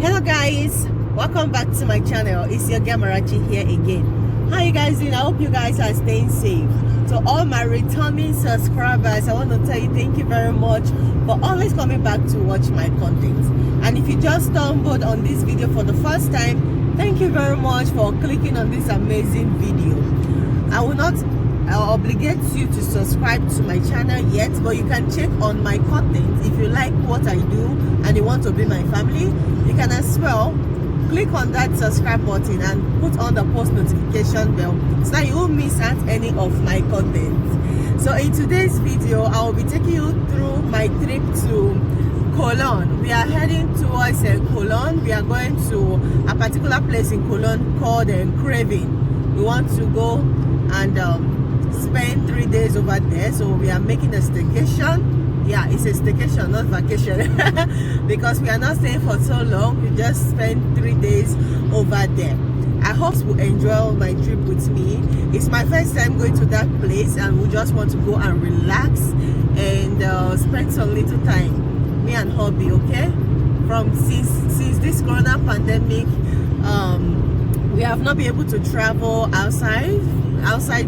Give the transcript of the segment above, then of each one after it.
Hello guys, welcome back to my channel. It's your girl Marachi here again. How you guys doing? I hope you guys are staying safe. To all my returning subscribers, I want to tell you thank you very much for always coming back to watch my content. And if you just stumbled on this video for the first time, thank you very much for clicking on this amazing video. I will not obligate you to subscribe to my channel yet, but you can check on my content. If you like what I do and you want to be my family, you can as well click on that subscribe button and put on the post notification bell so that you won't miss out any of my content. So in today's video, I will be taking you through my trip to Cologne. We are heading towards Cologne. We are going to a particular place in Cologne called Greven. We want to go and spend 3 days over there, so we are making a staycation. Yeah, it's a staycation, not vacation, because we are not staying for so long. We just spend 3 days over there. I hope you enjoy my trip with me. It's my first time going to that place, and we just want to go and relax and spend some little time, me and hubby. Okay, from since this corona pandemic, we have not been able to travel outside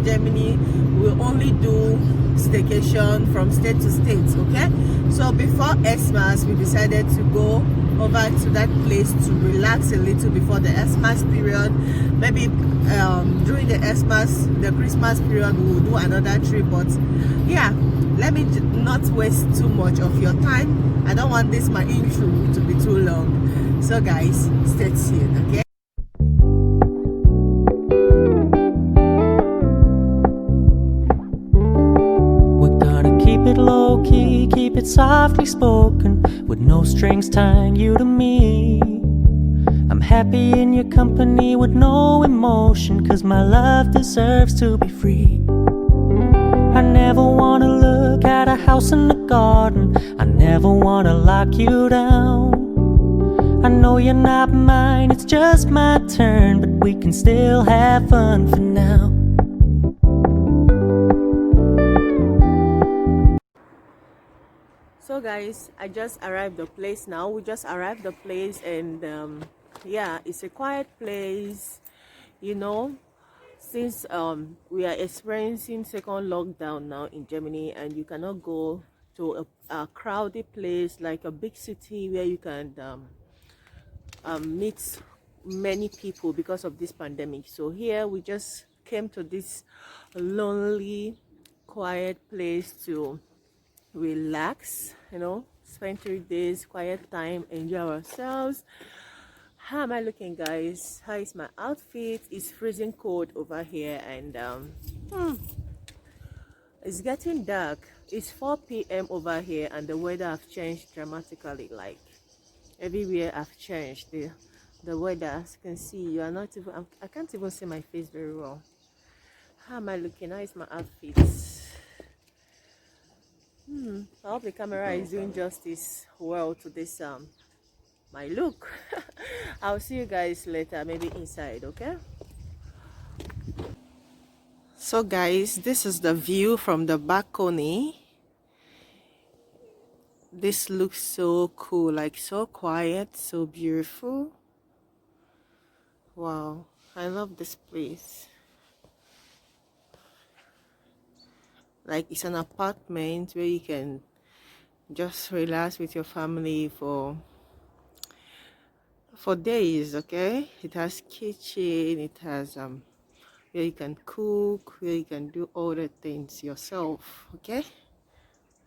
Germany. We only do staycation from state to state. Okay, so before Xmas, we decided to go over to that place to relax a little before the Xmas period. Maybe during the Xmas, the Christmas period, we will do another trip. But yeah, let me not waste too much of your time. I don't want this my intro to be too long. So guys, stay tuned. Okay. Low-key, keep it softly spoken, with no strings tying you to me. I'm happy in your company with no emotion, 'cause my love deserves to be free. I never wanna look at a house in the garden, I never wanna lock you down. I know you're not mine, it's just my turn, but we can still have fun for now. So guys, I just arrived the place now. We just arrived the place, and yeah, it's a quiet place, you know, since we are experiencing second lockdown now in Germany, and you cannot go to a crowded place like a big city where you can meet many people because of this pandemic. So here we just came to this lonely, quiet place to relax, you know, spend 3 days quiet time, enjoy ourselves. How am I looking, guys? How is my outfit? It's freezing cold over here, and it's getting dark. It's 4 p.m. over here, and the weather have changed dramatically. Like everywhere have changed the weather. As you can see, you are not even, I can't even see my face very well. How am I looking? How is my outfit? I hope the camera is doing justice well to this my look. I'll see you guys later, maybe inside. Okay, so guys, this is the view from the balcony. This looks so cool, like so quiet, so beautiful. Wow, I love this place. Like, it's an apartment where you can just relax with your family for days. Okay, it has kitchen, it has where you can cook, where you can do all the things yourself. Okay,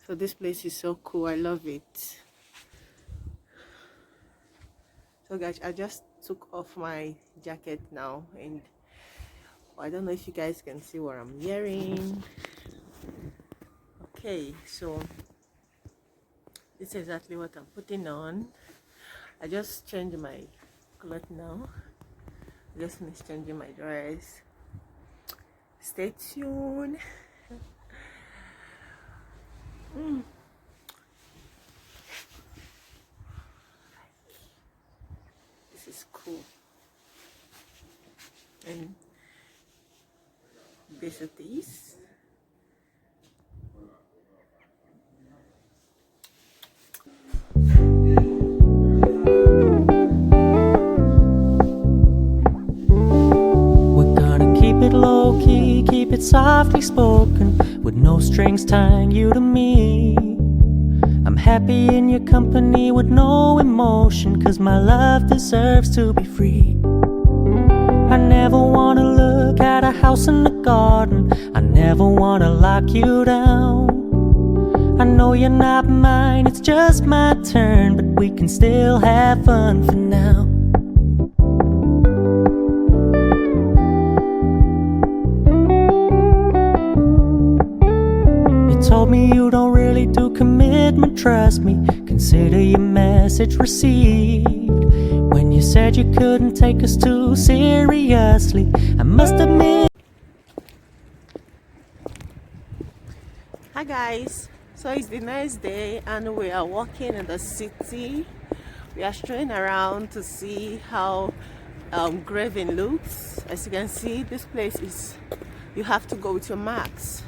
so this place is so cool. I love it. So guys, I just took off my jacket now, and I don't know if you guys can see what I'm wearing. Okay, so this is exactly what I'm putting on. I just changed my clothes now. Just finished changing my dress. Stay tuned. This is cool. And this is this. softly spoken, with no strings tying you to me. I'm happy in your company with no emotion, 'cause my love deserves to be free. I never wanna look at a house in the garden, I never wanna lock you down. I know you're not mine, it's just my turn, but we can still have fun for now. You told me you don't really do commitment, trust me, consider your message received. When you said you couldn't take us too seriously, I must admit. Hi guys, so it's the next day and we are walking in the city. We are straying around to see how Greven looks. As you can see, this place is, you have to go with your maps.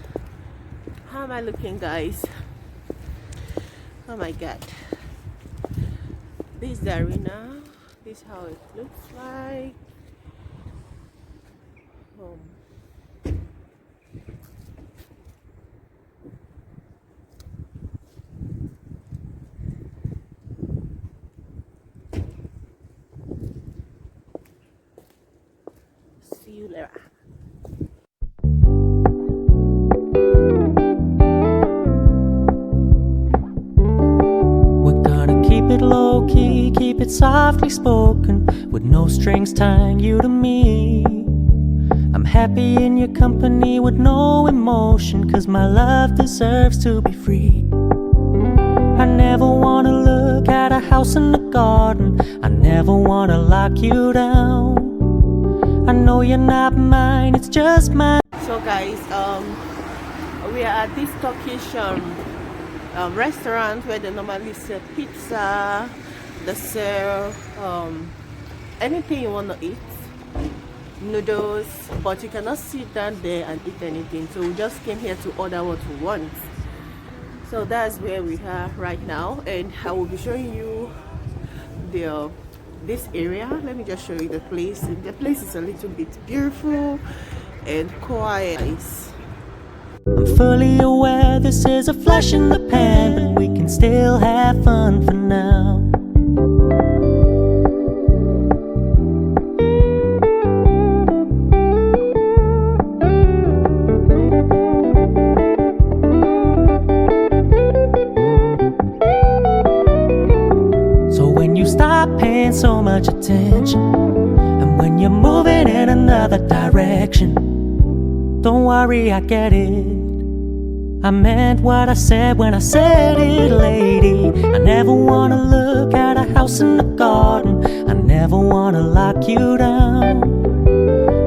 How am I looking, guys? Oh my god, this is the arena. This is how it looks like. See you later. We're gonna keep it low key, keep it softly spoken, with no strings tying you to me. I'm happy in your company with no emotion, 'cause my love deserves to be free. I never wanna look at a house in the garden, I never wanna lock you down. I know you're not mine, it's just mine. So guys, we are at this Turkish restaurant where they normally sell pizza, they sell anything you want to eat, noodles, but you cannot sit down there and eat anything, so we just came here to order what we want. So that's where we are right now, and I will be showing you this area. Let me just show you the place. The place is a little bit beautiful and quiet. I'm fully aware this is a flash in the pan, but we can still have fun for now. So when you stop paying so much attention, and when you're moving in another direction, don't worry, I get it. I meant what I said when I said it, lady. I never wanna look at a house in the garden, I never wanna lock you down.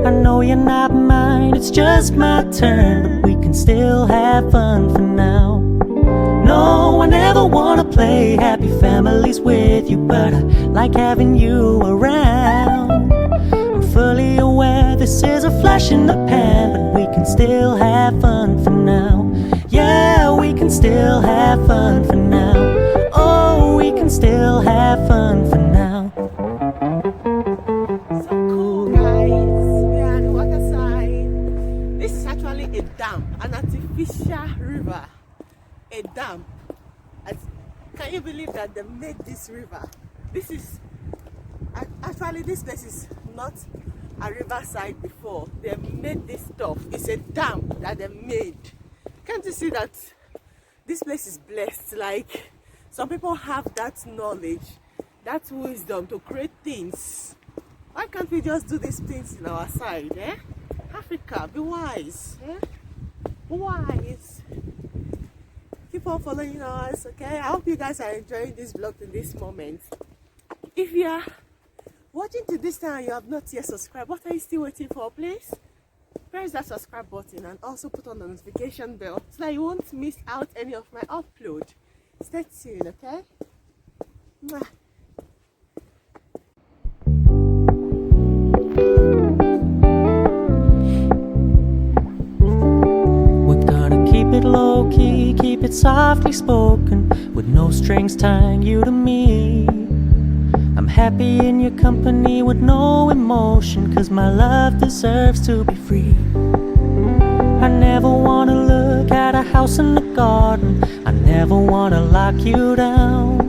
I know you're not mine, it's just my turn, but we can still have fun for now. No, I never wanna play happy families with you, but I like having you around. I'm fully aware this is a flash in the pan, but we can still have fun for now. Yeah, we can still have fun for now. Oh, we can still have fun for now. So cool, guys. We are on the water side. This is actually a dam, an artificial river. A dam. Can you believe that they made this river? This is actually, this place is not a riverside before. They made this stuff. It's a dam that they made. Can't you see that this place is blessed? Like, some people have that knowledge, that wisdom to create things. Why can't we just do these things in our side, eh? Africa, be wise, eh? Wise. Keep on following us, okay? I hope you guys are enjoying this vlog in this moment. If you are watching to this time and you have not yet subscribed, what are you still waiting for, please? Press that subscribe button and also put on the notification bell so that you won't miss out any of my upload. Stay tuned, okay? Mwah. We're gonna keep it low key, keep it softly spoken, with no strings tying you to me. I'm happy in your company with no emotion, 'cause my love deserves to be free. I never wanna look at a house in the garden. I never wanna lock you down.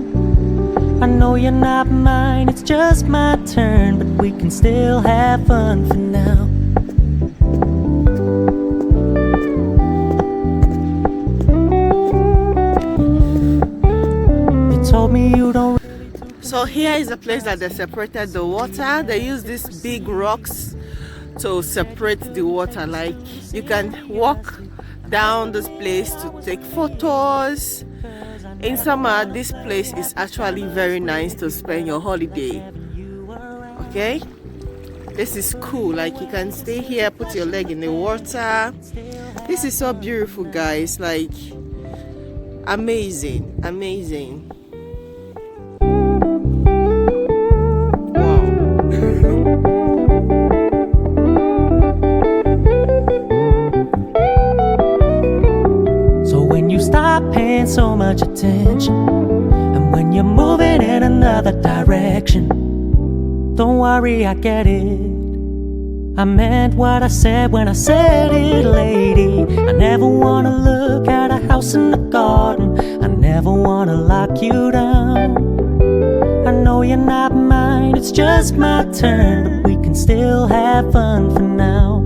I know you're not mine, it's just my turn, but we can still have fun for now. You told me you don't. So here is the place that they separated the water. They use these big rocks to separate the water. Like, you can walk down this place to take photos. In summer, this place is actually very nice to spend your holiday. Okay, this is cool. Like, you can stay here, put your leg in the water. This is so beautiful, guys. Like, amazing, amazing. Paying so much attention, and when you're moving in another direction, don't worry, I get it. I meant what I said when I said it, lady. I never wanna look at a house in the garden. I never wanna lock you down. I know you're not mine, it's just my turn, but we can still have fun for now.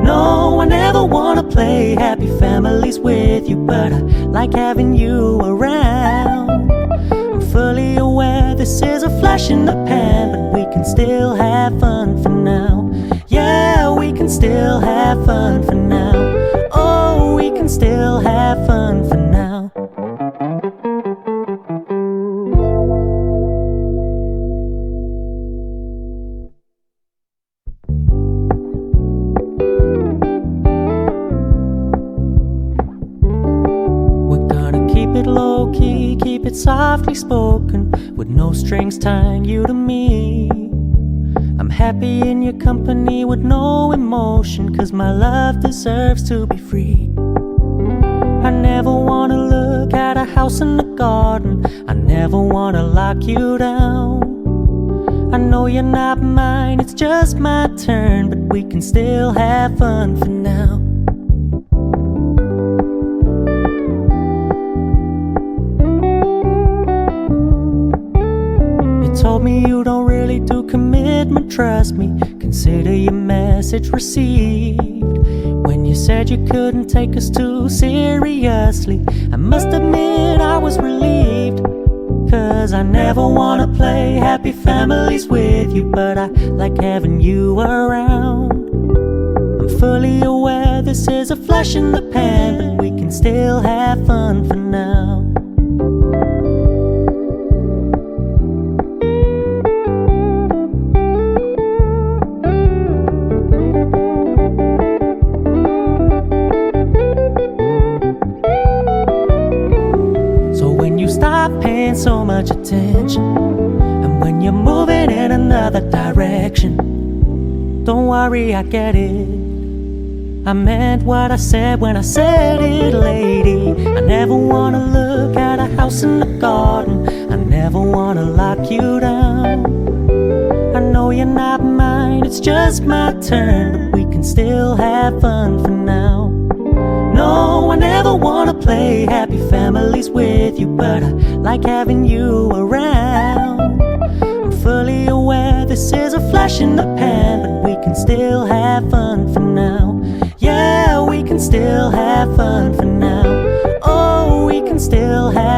No, I never wanna play happy families with you, but I like having you around. I'm fully aware this is a flash in the pan, but we can still have fun for now. Yeah, we can still have fun for now. Oh, we can still have fun for now. Low-key, keep it softly spoken, with no strings tying you to me. I'm happy in your company with no emotion, 'cause my love deserves to be free. I never wanna look at a house in the garden. I never wanna lock you down. I know you're not mine, it's just my turn, but we can still have fun for now. Told me you don't really do commitment, trust me. Consider your message received. When you said you couldn't take us too seriously, I must admit I was relieved. 'Cause I never wanna play happy families with you, but I like having you around. I'm fully aware this is a flash in the pan, but we can still have fun for now. Paying so much attention, and when you're moving in another direction, don't worry, I get it. I meant what I said when I said it, lady. I never wanna look at a house in the garden. I never wanna lock you down. I know you're not mine, it's just my turn, but we can still have fun for now. No, I never wanna play happy families with you, but I like having you around. I'm fully aware this is a flash in the pan, but we can still have fun for now. Yeah, we can still have fun for now. Oh, we can still have